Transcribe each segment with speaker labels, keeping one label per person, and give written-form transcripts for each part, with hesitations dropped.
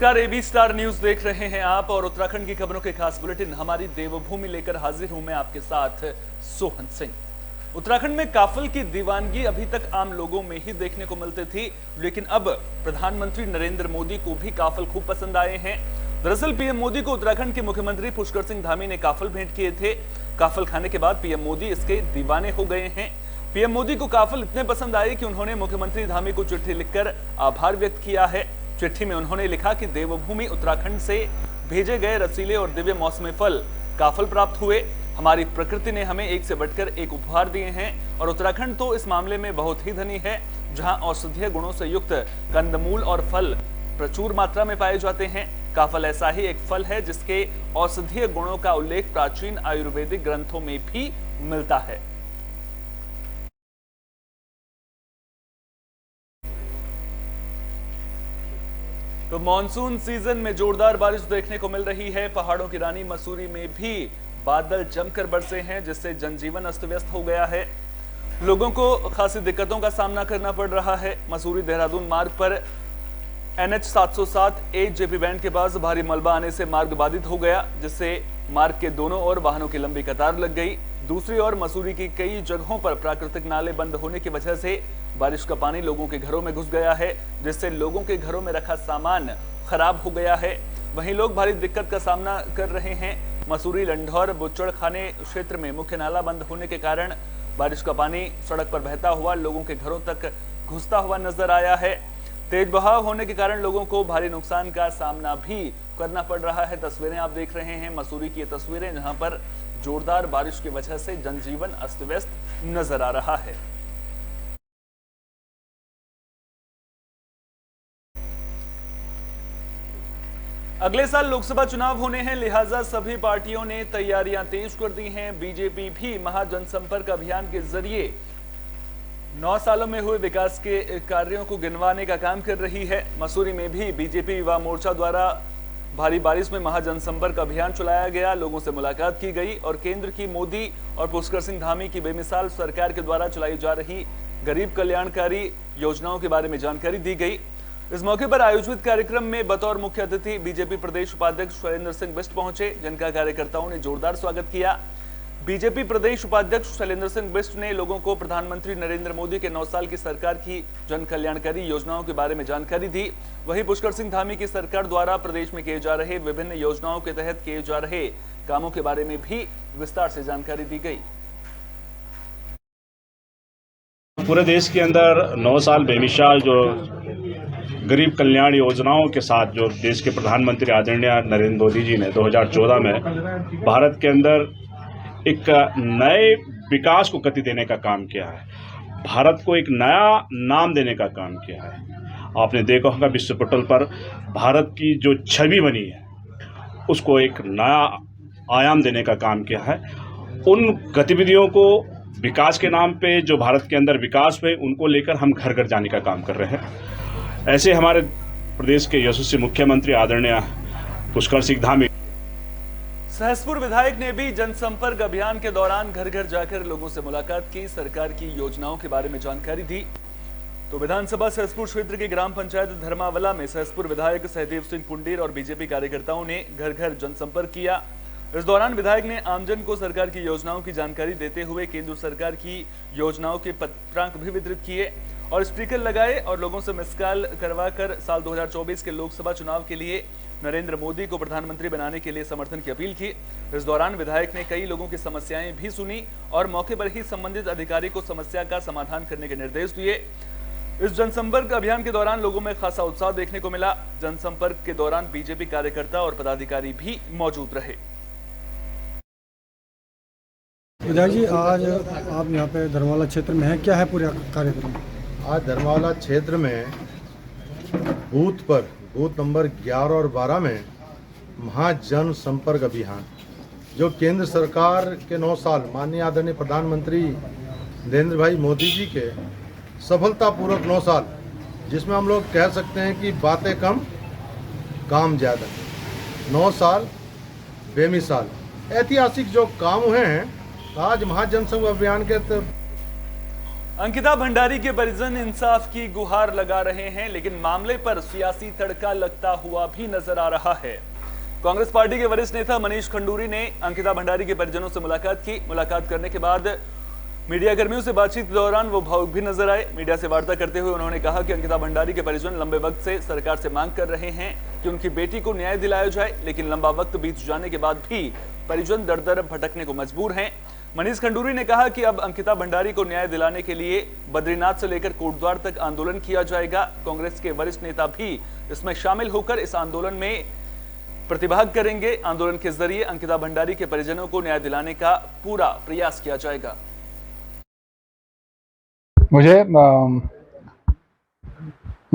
Speaker 1: नमस्कार, AB star news देख रहे हैं आप और उत्तराखंड की खबरों के खास बुलेटिन हमारी देवभूमि लेकर हाजिर हूं मैं आपके साथ सोहन सिंह। उत्तराखंड में काफिल की दीवानगी अभी तक आम लोगों में ही देखने को मिलती थी, लेकिन अब प्रधानमंत्री नरेंद्र मोदी को भी काफिल खूब पसंद आए हैं। दरअसल पीएम मोदी को उत्तराखंड के मुख्यमंत्री पुष्कर सिंह धामी ने काफिल भेंट किए थे। काफिल खाने के बाद पीएम मोदी इसके दीवाने हो गए हैं। पीएम मोदी को काफिल इतने पसंद आए कि उन्होंने मुख्यमंत्री धामी को चिट्ठी लिखकर आभार व्यक्त किया है। चिट्ठी में उन्होंने लिखा कि देवभूमि उत्तराखंड से भेजे गए रसीले और दिव्य मौसमी फल काफिल प्राप्त हुए। हमारी प्रकृति ने हमें एक से बढ़कर एक उपहार दिए हैं और उत्तराखंड तो इस मामले में बहुत ही धनी है, जहां औषधीय गुणों से युक्त कंदमूल और फल प्रचुर मात्रा में पाए जाते हैं। काफल ऐसा ही एक फल है जिसके औषधीय गुणों का उल्लेख प्राचीन आयुर्वेदिक ग्रंथों में भी मिलता है। तो मॉनसून सीजन में जोरदार बारिश देखने को मिल रही है। पहाड़ों की रानी मसूरी में भी बादल जमकर बरसे हैं, जिससे जनजीवन अस्त व्यस्त हो गया है। लोगों को खासी दिक्कतों का सामना करना पड़ रहा है। मसूरी देहरादून मार्ग पर NH 707 जेपी बैंड के पास भारी मलबा आने से मार्ग बाधित हो गया, जिससे मार्ग के दोनों ओर वाहनों की लंबी कतार लग गई। दूसरी ओर मसूरी की कई जगहों पर प्राकृतिक नाले बंद होने की वजह से बारिश का पानी लोगों के घरों में घुस गया है, जिससे लोगों के घरों में रखा सामान खराब हो गया है। वहीं लोग भारी दिक्कत का सामना कर रहे हैं। मसूरी लंढौर बुच्चड़ खाने क्षेत्र में मुख्य नाला बंद होने के कारण बारिश का पानी सड़क पर बहता हुआ लोगों के घरों तक घुसता हुआ नजर आया है। तेज बहाव होने के कारण लोगों को भारी नुकसान का सामना भी करना पड़ रहा है। तस्वीरें आप देख रहे हैं मसूरी की, ये तस्वीरें जहां पर जोरदार बारिश की वजह से जनजीवन अस्त व्यस्त नजर आ रहा है। अगले साल लोकसभा चुनाव होने हैं, लिहाजा सभी पार्टियों ने तैयारियां तेज कर दी हैं। बीजेपी भी महाजनसंपर्क अभियान के जरिए 9 सालों में हुए विकास के कार्यों को गिनवाने का काम कर रही है। मसूरी में भी बीजेपी युवा मोर्चा द्वारा भारी बारिश में महाजनसंपर्क अभियान चलाया गया। लोगों से मुलाकात की गई और केंद्र की मोदी और पुष्कर सिंह धामी की बेमिसाल सरकार के द्वारा चलाई जा रही गरीब कल्याणकारी योजनाओं के बारे में जानकारी दी गई। इस मौके पर आयोजित कार्यक्रम में बतौर मुख्य अतिथि बीजेपी प्रदेश उपाध्यक्ष शैलेंद्र सिंह बिष्ट पहुंचे, जिनका कार्यकर्ताओं ने जोरदार स्वागत किया। बीजेपी प्रदेश उपाध्यक्ष शैलेंद्र सिंह बिष्ट ने लोगों को प्रधानमंत्री नरेंद्र मोदी के 9 साल की सरकार की जन कल्याणकारी योजनाओं के बारे में जानकारी दी। वहीं पुष्कर सिंह धामी की सरकार द्वारा प्रदेश में किए जा रहे विभिन्न योजनाओं के तहत किए जा रहे कामों के बारे में भी विस्तार से जानकारी दी गई।
Speaker 2: पूरे देश के अंदर 9 साल बेमिसाल जो गरीब कल्याण योजनाओं के साथ जो देश के प्रधानमंत्री आदरणीय नरेंद्र मोदी जी ने 2014 में भारत के अंदर एक नए विकास को गति देने का काम किया है, भारत को एक नया नाम देने का काम किया है। आपने देखा होगा विश्व पटल पर भारत की जो छवि बनी है उसको एक नया आयाम देने का काम किया है। उन गतिविधियों को विकास के नाम पे जो भारत के अंदर विकास हुए उनको लेकर हम घर घर जाने का काम कर रहे हैं। ऐसे हमारे प्रदेश के यशस्वी मुख्यमंत्री आदरणीय पुष्कर सिंह धामी।
Speaker 1: सहसपुर विधायक ने भी जनसंपर्क अभियान के दौरान घर घर जाकर लोगों से मुलाकात की, सरकार की योजनाओं के बारे में जानकारी दी। तो विधानसभा सहसपुर क्षेत्र की ग्राम पंचायत धर्मावला में सहसपुर विधायक सहदेव सिंह पुंडीर और बीजेपी कार्यकर्ताओं ने घर घर जनसंपर्क किया। इस दौरान विधायक ने आमजन को सरकार की योजनाओं की जानकारी देते हुए केंद्र सरकार की योजनाओं के पत्रांक भी वितरित किए और स्टिकर लगाए और लोगों से मिस कॉल करवाकर साल 2024 के लोकसभा चुनाव के लिए नरेंद्र मोदी को प्रधानमंत्री बनाने के लिए समर्थन की अपील की। इस दौरान विधायक ने कई लोगों की समस्याएं भी सुनी और मौके पर ही संबंधित अधिकारी को समस्या का समाधान करने के निर्देश दिए। इस जनसंपर्क अभियान के दौरान लोगों में खासा उत्साह देखने को मिला। जनसंपर्क के दौरान बीजेपी कार्यकर्ता और पदाधिकारी भी मौजूद रहे।
Speaker 3: विधायक जी, आज आप यहाँ पे धर्मावला क्षेत्र में हैं, क्या है पूरा कार्यक्रम?
Speaker 4: आज धर्मावला क्षेत्र में बूथ नंबर 11 और 12 में महाजन संपर्क अभियान जो केंद्र सरकार के 9 साल माननीय आदरणीय प्रधानमंत्री नरेंद्र भाई मोदी जी के सफलतापूर्वक 9 साल, जिसमें हम लोग कह सकते हैं कि बातें कम काम ज़्यादा, 9 साल बेमिसाल ऐतिहासिक जो काम हुए हैं। आज महाजन संपर्क अभियान के
Speaker 1: अंकिता भंडारी के परिजन इंसाफ की गुहार लगा रहे हैं, लेकिन मामले पर सियासी तड़का लगता हुआ भी नजर आ रहा है। कांग्रेस पार्टी के वरिष्ठ नेता मनीष खंडूरी ने अंकिता भंडारी के परिजनों से मुलाकात की। मुलाकात करने के बाद मीडिया कर्मियों से बातचीत के दौरान वो भावुक भी नजर आए। मीडिया से वार्ता करते हुए उन्होंने कहा कि अंकिता भंडारी के परिजन लंबे वक्त से सरकार से मांग कर रहे हैं कि उनकी बेटी को न्याय दिलाया जाए, लेकिन लंबा वक्त बीत जाने के बाद भी परिजन दर दर भटकने को मजबूर हैं। मनीष खंडूरी ने कहा कि अब अंकिता भंडारी को न्याय दिलाने के लिए बद्रीनाथ से लेकर कोटद्वार तक आंदोलन किया जाएगा। कांग्रेस के वरिष्ठ नेता भी इसमें शामिल होकर इस आंदोलन में प्रतिभाग करेंगे। आंदोलन के जरिए अंकिता भंडारी के परिजनों को न्याय दिलाने का पूरा प्रयास किया जाएगा।
Speaker 5: मैं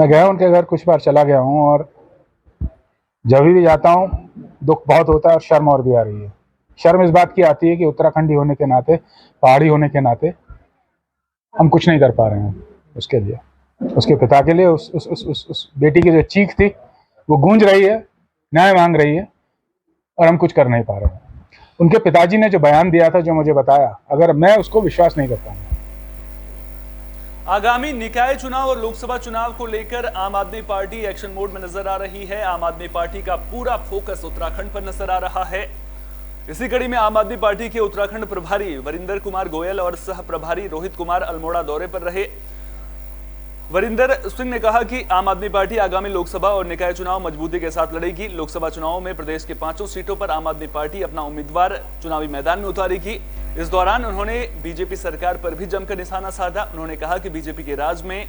Speaker 5: गया उनके घर कुछ बार चला गया हूं और जब भी जाता हूं दुख बहुत होता है और शर्म और भी आ रही है। शर्म इस बात की आती है कि उत्तराखंडी होने के नाते, पहाड़ी होने के नाते हम कुछ नहीं कर पा रहे हैं उसके लिए, उसके पिता के लिए। उस बेटी की जो चीख थी वो गूंज रही है, न्याय मांग रही है और हम कुछ कर नहीं पा रहे हैं। उनके पिताजी ने जो बयान दिया था, जो मुझे बताया, अगर मैं उसको विश्वास नहीं करता हूँ।
Speaker 1: आगामी निकाय चुनाव और लोकसभा चुनाव को लेकर आम आदमी पार्टी एक्शन मोड में नजर आ रही है। आम आदमी पार्टी का पूरा फोकस उत्तराखंड पर नजर आ रहा है। इसी कड़ी में आम आदमी पार्टी के उत्तराखंड प्रभारी वरिंदर कुमार गोयल और सह प्रभारी रोहित कुमार अल्मोड़ा दौरे पर रहे। वरिंदर सिंह ने कहा कि आम आदमी पार्टी आगामी लोकसभा और निकाय चुनाव मजबूती के साथ लड़ेगी। लोकसभा चुनावों में प्रदेश के 5 सीटों पर आम आदमी पार्टी अपना उम्मीदवार चुनावी मैदान में उतारेगी। इस दौरान उन्होंने बीजेपी सरकार पर भी जमकर निशाना साधा। उन्होंने कहा कि बीजेपी के राज में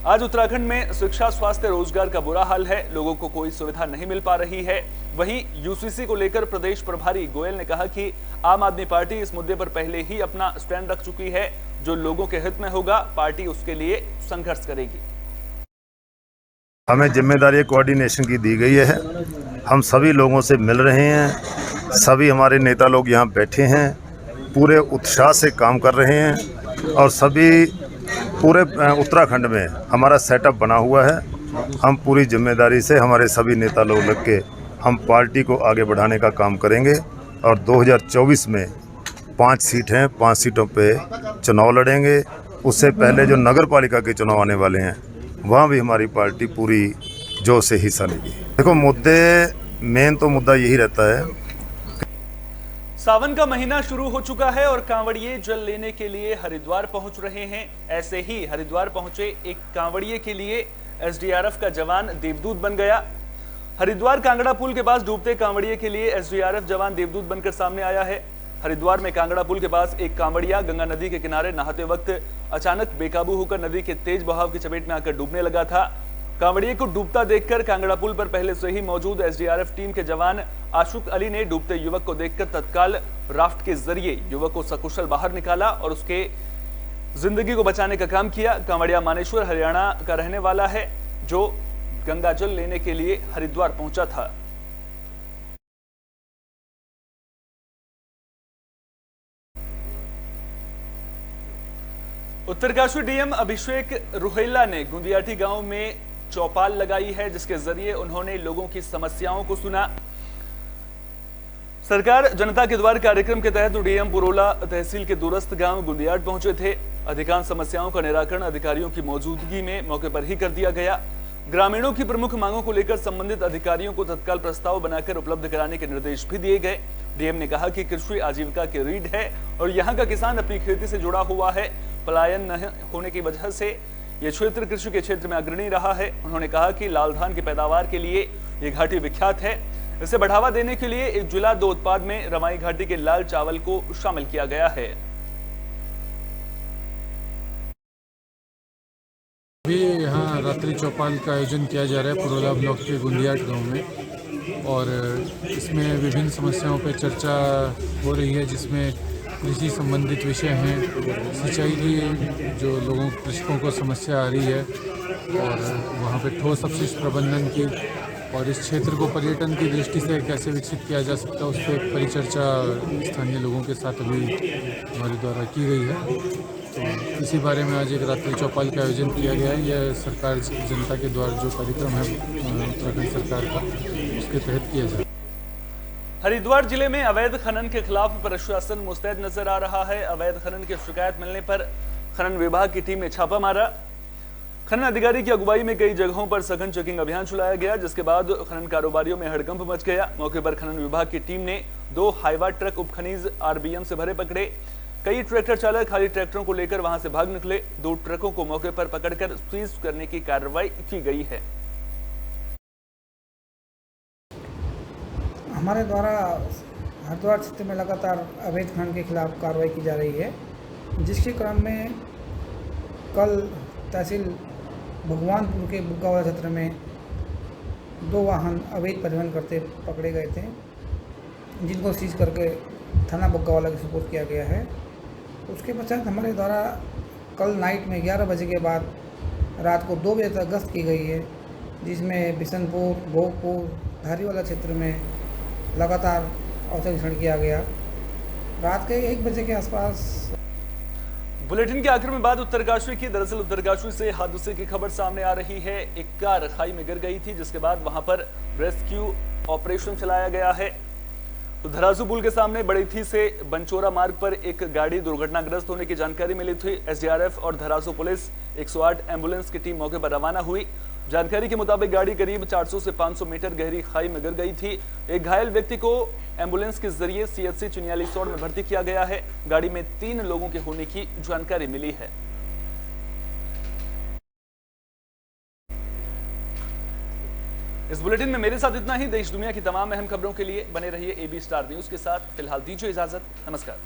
Speaker 1: आज उत्तराखंड में शिक्षा, स्वास्थ्य, रोजगार का बुरा हाल है। लोगों को कोई सुविधा नहीं मिल पा रही है। वहीं यूसीसी को लेकर प्रदेश प्रभारी गोयल ने कहा कि आम आदमी पार्टी इस मुद्दे पर पहले ही अपना स्टैंड रख चुकी है। जो लोगों के हित में होगा, पार्टी उसके लिए संघर्ष करेगी।
Speaker 6: हमें जिम्मेदारी कोऑर्डिनेशन की दी गई है। हम सभी लोगों से मिल रहे हैं। सभी हमारे नेता लोग यहाँ बैठे हैं, पूरे उत्साह से काम कर रहे हैं और सभी पूरे उत्तराखंड में हमारा सेटअप बना हुआ है। हम पूरी जिम्मेदारी से हमारे सभी नेता लोग लग के हम पार्टी को आगे बढ़ाने का काम करेंगे और 2024 में 5 सीट हैं, 5 सीटों पे चुनाव लड़ेंगे। उससे पहले जो नगर पालिका के चुनाव आने वाले हैं वहाँ भी हमारी पार्टी पूरी जोश से हिस्सा लेगी। देखो, मेन तो मुद्दा यही रहता है।
Speaker 1: सावन का महीना शुरू हो चुका है और कांवड़िए जल लेने के लिए हरिद्वार पहुंच रहे हैं। ऐसे ही हरिद्वार पहुंचे एक कांवड़िए के लिए एसडीआरएफ का जवान देवदूत बन गया। हरिद्वार कांगड़ा पुल के पास डूबते कांवड़िए के लिए एसडीआरएफ जवान देवदूत बनकर सामने आया है। हरिद्वार में कांगड़ा पुल के पास एक कांवड़िया गंगा नदी के किनारे नहाते वक्त अचानक बेकाबू होकर नदी के तेज बहाव की चपेट में आकर डूबने लगा था। कांवड़िए को डूबता देखकर कांगड़ा पुल पर पहले से ही मौजूद एसडीआरएफ टीम के जवान आशुक अली ने डूबते युवक को देखकर तत्काल राफ्ट के जरिए युवक को सकुशल बाहर निकाला और उसके जिंदगी को बचाने का काम किया। कांवड़िया मानेश्वर हरियाणा का रहने वाला है, जो गंगा जल लेने के लिए हरिद्वार पहुंचा था। उत्तरकाशी डीएम अभिषेक रुहेला ने गुंदियाटी गांव में चौपाल लगाई है, जिसके जरिए उन्होंने लोगों की समस्याओं को सुना। सरकार जनता के द्वार कार्यक्रम के तहत डीएम पुरोला तहसील के दूरस्थ गांव गुंदियाट पहुंचे थे। अधिकांश समस्याओं का निराकरण अधिकारियों की मौजूदगी में मौके पर ही कर दिया गया। ग्रामीणों की प्रमुख मांगों को लेकर संबंधित अधिकारियों को तत्काल प्रस्ताव बनाकर उपलब्ध कराने के निर्देश भी दिए गए। डीएम ने कहा कि कृषि आजीविका की रीढ़ है और यहाँ का किसान अपनी खेती से जुड़ा हुआ है। पलायन न होने की वजह से यह क्षेत्र कृषि के क्षेत्र में अग्रणी रहा है। उन्होंने कहा कि लाल धान की पैदावार के लिए ये घाटी विख्यात है। इसे बढ़ावा देने के लिए एक जिला 2 उत्पाद में रमाई घाटी के लाल चावल को शामिल किया गया है।
Speaker 7: अभी यहाँ रात्रि चौपाल का आयोजन किया जा रहा है पुरोला ब्लॉक के गुंदियाट गांव में और इसमें विभिन्न समस्याओं पर चर्चा हो रही है, जिसमें कृषि संबंधित विषय हैं, सिंचाई की जो लोगों कृषकों को समस्या आ रही है और वहाँ पे ठोस अपशिष्ट प्रबंधन की और इस क्षेत्र को पर्यटन की दृष्टि से कैसे विकसित किया जा सकता है, उस पर एक परिचर्चा स्थानीय लोगों के साथ अभी हमारे द्वारा की गई है। तो इसी बारे में आज एक रात्रि चौपाल का आयोजन किया गया है। यह सरकार जनता के द्वारा जो कार्यक्रम है उत्तराखंड सरकार का, उसके तहत किया जाए।
Speaker 1: हरिद्वार जिले में अवैध खनन के खिलाफ प्रशासन मुस्तैद नजर आ रहा है। अवैध खनन की शिकायत मिलने पर खनन विभाग की टीम ने छापा मारा। खनन अधिकारी की अगुवाई में कई जगहों पर सघन चेकिंग अभियान चलाया गया, जिसके बाद खनन कारोबारियों में हड़कंप मच गया। मौके पर खनन विभाग की टीम ने 2 हाईवा ट्रक उपखनिज आरबीएम से भरे पकड़े। कई ट्रैक्टर चालक खाली ट्रैक्टरों को लेकर वहां से भाग निकले। 2 ट्रकों को मौके पर पकड़कर सीज करने की कार्रवाई की गई है।
Speaker 8: हमारे द्वारा हरिद्वार क्षेत्र में लगातार अवैध खनन के खिलाफ कार्रवाई की जा रही है, जिसके क्रम में कल तहसील भगवानपुर के बुग्गावाला क्षेत्र में 2 वाहन अवैध परिवहन करते पकड़े गए थे, जिनको सीज करके थाना बुग्गावाला के सुपुर्द किया गया है। उसके पश्चात हमारे द्वारा कल नाइट में 11 बजे के बाद रात को 2 बजे तक गश्त की गई है, जिसमें बिशनपुर, भोगपुर, धारीवाला क्षेत्र में लगातार औचक किया गया। रात के 1 बजे के आसपास
Speaker 1: बुलेटिन के आखिर में बात उत्तरकाशी की। दरअसल उत्तरकाशी से हादसे की खबर सामने आ रही है। एक कार खाई में गिर गई थी, जिसके बाद वहां पर रेस्क्यू ऑपरेशन चलाया गया है। तो धरासू पुल के सामने बड़ीथी से बनचोरा मार्ग पर एक गाड़ी दुर्घटनाग्रस्त होने की जानकारी मिली थी। एसडीआरएफ और धरासू पुलिस 108 एम्बुलेंस की टीम मौके पर रवाना हुई। जानकारी के मुताबिक गाड़ी करीब 400 से 500 मीटर गहरी खाई में गिर गई थी। एक घायल व्यक्ति को एम्बुलेंस के जरिए सीएचसी चुनियालीसौड़ में भर्ती किया गया है। गाड़ी में 3 लोगों के होने की जानकारी मिली है। इस बुलेटिन में मेरे साथ इतना ही। देश दुनिया की तमाम अहम खबरों के लिए बने रहिए एबी स्टार न्यूज के साथ। फिलहाल दीजिए इजाजत। नमस्कार।